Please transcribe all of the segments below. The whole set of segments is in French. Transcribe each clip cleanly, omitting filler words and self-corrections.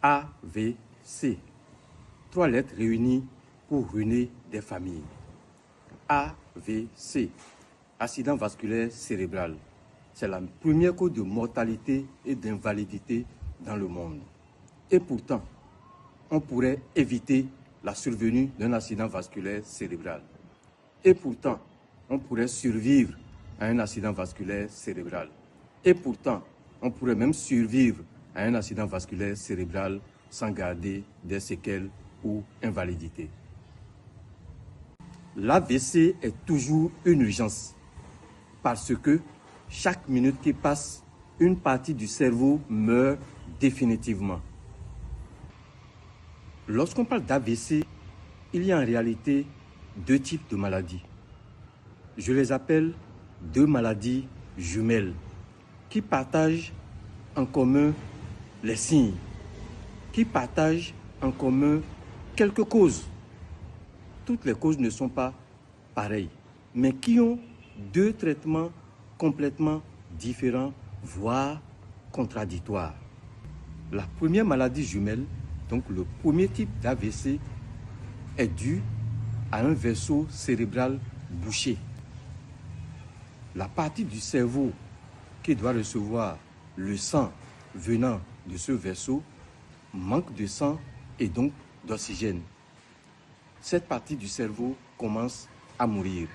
AVC. 3 lettres réunies pour ruiner des familles. AVC, accident vasculaire cérébral. C'est la première cause de mortalité et d'invalidité dans le monde. Et pourtant, on pourrait éviter la survenue d'un accident vasculaire cérébral. Et pourtant, on pourrait survivre à un accident vasculaire cérébral. Et pourtant, on pourrait même survivre à un accident vasculaire cérébral sans garder des séquelles ou invalidité. L'AVC est toujours une urgence parce que chaque minute qui passe, une partie du cerveau meurt définitivement. Lorsqu'on parle d'AVC, il y a en réalité 2 types de maladies. Je les appelle 2 maladies jumelles qui partagent en commun les signes, qui partagent en commun quelques causes. Toutes les causes ne sont pas pareilles, mais qui ont 2 traitements complètement différents, voire contradictoires. La première maladie jumelle, donc le premier type d'AVC, est due à un vaisseau cérébral bouché. La partie du cerveau qui doit recevoir le sang venant de ce vaisseau manque de sang et donc d'oxygène. Cette partie du cerveau commence à mourir.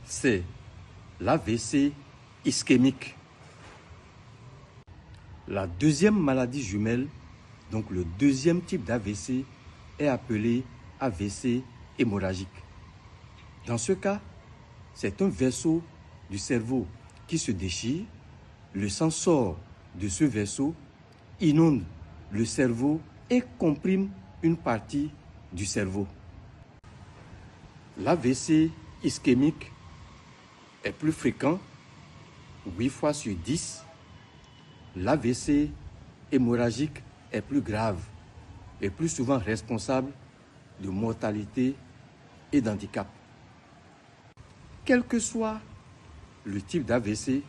C'est l'AVC ischémique. La deuxième maladie jumelle, donc le deuxième type d'AVC, est appelé AVC hémorragique. Dans ce cas, c'est un vaisseau du cerveau qui se déchire, le sang sort de ce vaisseau, inonde le cerveau et comprime une partie du cerveau. L'AVC ischémique est plus fréquent, 8 fois sur 10. L'AVC hémorragique est plus grave et plus souvent responsable de mortalité et d'handicap. Quel que soit le type d'AVC,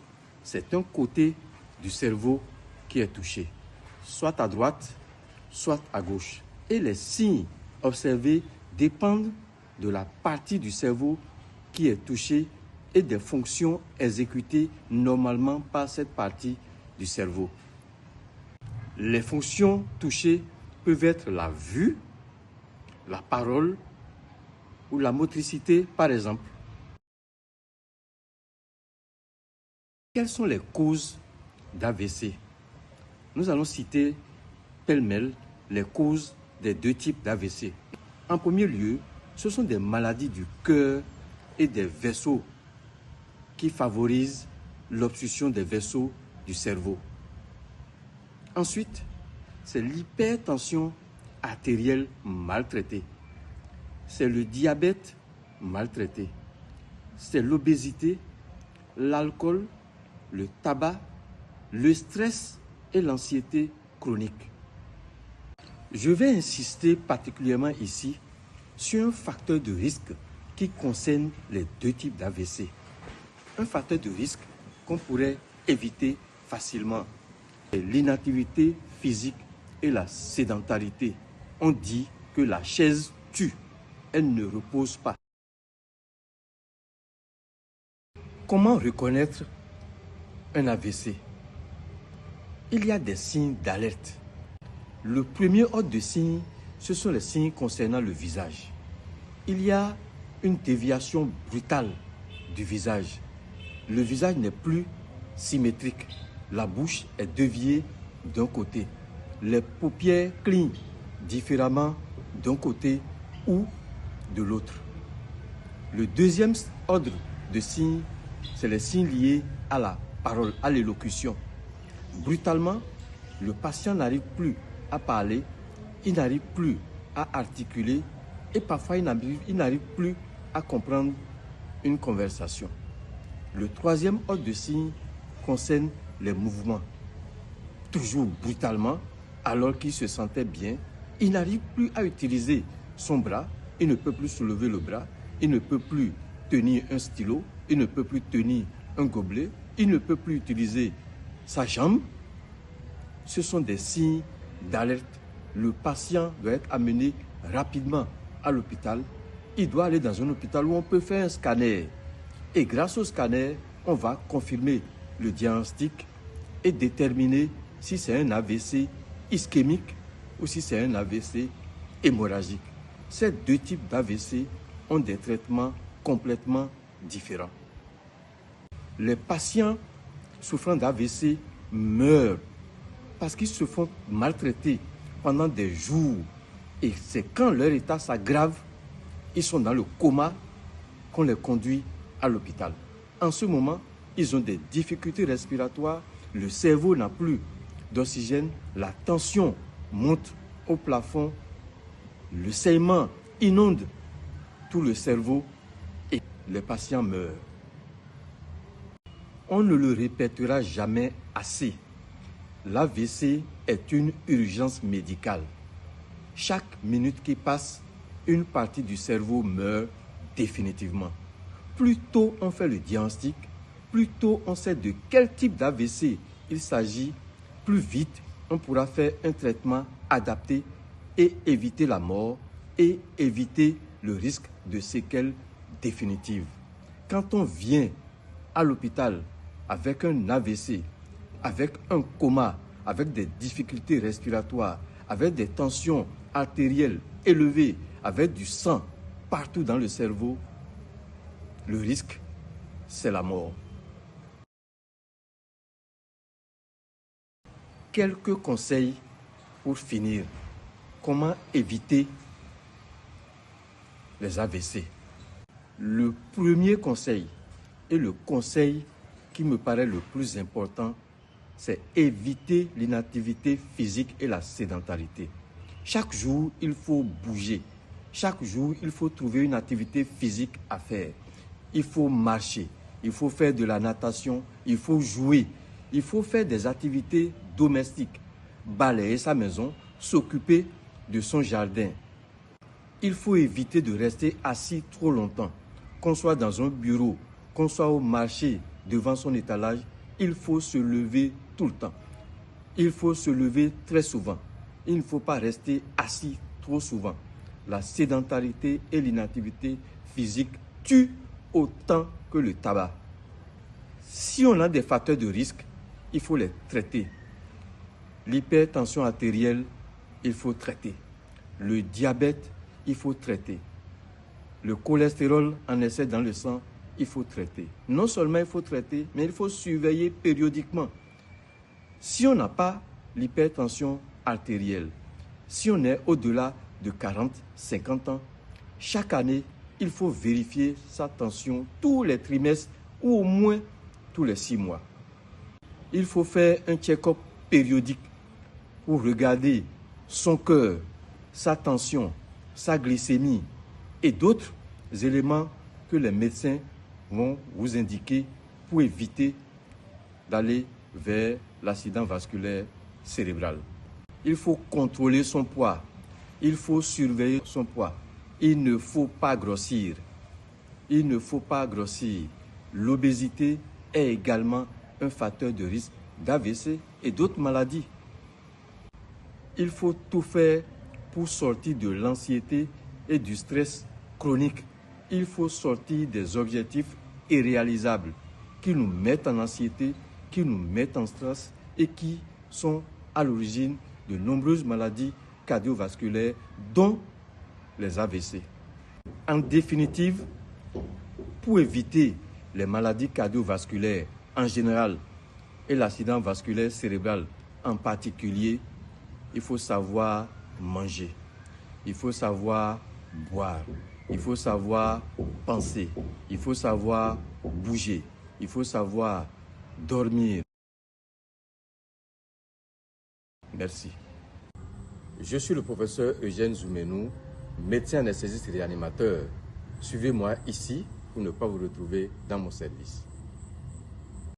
c'est un côté du cerveau qui est touché, soit à droite, soit à gauche. Et les signes observés dépendent de la partie du cerveau qui est touchée et des fonctions exécutées normalement par cette partie du cerveau. Les fonctions touchées peuvent être la vue, la parole ou la motricité, par exemple. Quelles sont les causes d'AVC? Nous allons citer pêle-mêle les causes des 2 types d'AVC. En premier lieu, ce sont des maladies du cœur et des vaisseaux qui favorisent l'obstruction des vaisseaux du cerveau. Ensuite, c'est l'hypertension artérielle maltraitée. C'est le diabète maltraité. C'est l'obésité, l'alcool, le tabac, le stress et l'anxiété chronique. Je vais insister particulièrement ici sur un facteur de risque qui concerne les 2 types d'AVC. Un facteur de risque qu'on pourrait éviter facilement est l'inactivité physique et la sédentarité. On dit que la chaise tue, elle ne repose pas. Comment reconnaître un AVC? Il y a des signes d'alerte. Le premier ordre de signes, ce sont les signes concernant le visage. Il y a une déviation brutale du visage. Le visage n'est plus symétrique. La bouche est déviée d'un côté. Les paupières clignent différemment d'un côté ou de l'autre. Le deuxième ordre de signes, c'est les signes liés à la parole, à l'élocution. Brutalement, le patient n'arrive plus à parler, il n'arrive plus à articuler et parfois il n'arrive plus à comprendre une conversation. Le troisième ordre de signe concerne les mouvements. Toujours brutalement, alors qu'il se sentait bien, il n'arrive plus à utiliser son bras, il ne peut plus soulever le bras, il ne peut plus tenir un stylo, il ne peut plus tenir un gobelet, il ne peut plus utiliser sa jambe. Ce sont des signes d'alerte, le patient doit être amené rapidement à l'hôpital. Il doit aller dans un hôpital où on peut faire un scanner. Et grâce au scanner, on va confirmer le diagnostic et déterminer si c'est un AVC ischémique ou si c'est un AVC hémorragique. Ces deux types d'AVC ont des traitements complètement différents. Les patients souffrant d'AVC meurent parce qu'ils se font maltraiter pendant des jours. Et c'est quand leur état s'aggrave, ils sont dans le coma, qu'on les conduit à l'hôpital. En ce moment, ils ont des difficultés respiratoires, le cerveau n'a plus d'oxygène, la tension monte au plafond, le saignement inonde tout le cerveau et les patients meurent. On ne le répétera jamais assez. L'AVC est une urgence médicale. Chaque minute qui passe, une partie du cerveau meurt définitivement. Plus tôt on fait le diagnostic, plus tôt on sait de quel type d'AVC il s'agit, plus vite on pourra faire un traitement adapté et éviter la mort et éviter le risque de séquelles définitives. Quand on vient à l'hôpital avec un AVC, avec un coma, avec des difficultés respiratoires, avec des tensions artérielles élevées, avec du sang partout dans le cerveau, le risque, c'est la mort. Quelques conseils pour finir. Comment éviter les AVC? Le premier conseil, et le conseil qui me paraît le plus important, c'est éviter l'inactivité physique et la sédentarité. Chaque jour, il faut bouger. Chaque jour, il faut trouver une activité physique à faire. Il faut marcher, il faut faire de la natation, il faut jouer, il faut faire des activités domestiques, balayer sa maison, s'occuper de son jardin. Il faut éviter de rester assis trop longtemps. Qu'on soit dans un bureau, qu'on soit au marché devant son étalage, il faut se lever tout le temps. Il faut se lever très souvent. Il ne faut pas rester assis trop souvent. La sédentarité et l'inactivité physique tuent autant que le tabac. Si on a des facteurs de risque, il faut les traiter. L'hypertension artérielle, il faut traiter. Le diabète, il faut traiter. Le cholestérol en excès dans le sang, il faut traiter. Non seulement il faut traiter, mais il faut surveiller périodiquement. Si on n'a pas l'hypertension artérielle, si on est au-delà de 40, 50 ans, chaque année, il faut vérifier sa tension tous les trimestres ou au moins tous les 6 mois. Il faut faire un check-up périodique pour regarder son cœur, sa tension, sa glycémie et d'autres éléments que les médecins vont vous indiquer pour éviter d'aller vers l'accident vasculaire cérébral. Il faut contrôler son poids. Il faut surveiller son poids. Il ne faut pas grossir. Il ne faut pas grossir. L'obésité est également un facteur de risque d'AVC et d'autres maladies. Il faut tout faire pour sortir de l'anxiété et du stress chronique. Il faut sortir des objectifs irréalisables qui nous mettent en anxiété, qui nous mettent en stress et qui sont à l'origine de nombreuses maladies cardiovasculaires, dont les AVC. En définitive, pour éviter les maladies cardiovasculaires en général et l'accident vasculaire cérébral en particulier, il faut savoir manger, il faut savoir boire, il faut savoir penser, il faut savoir bouger, il faut savoir dormir. Merci. Je suis le professeur Eugène Zoumenou, médecin anesthésiste réanimateur. Suivez-moi ici pour ne pas vous retrouver dans mon service.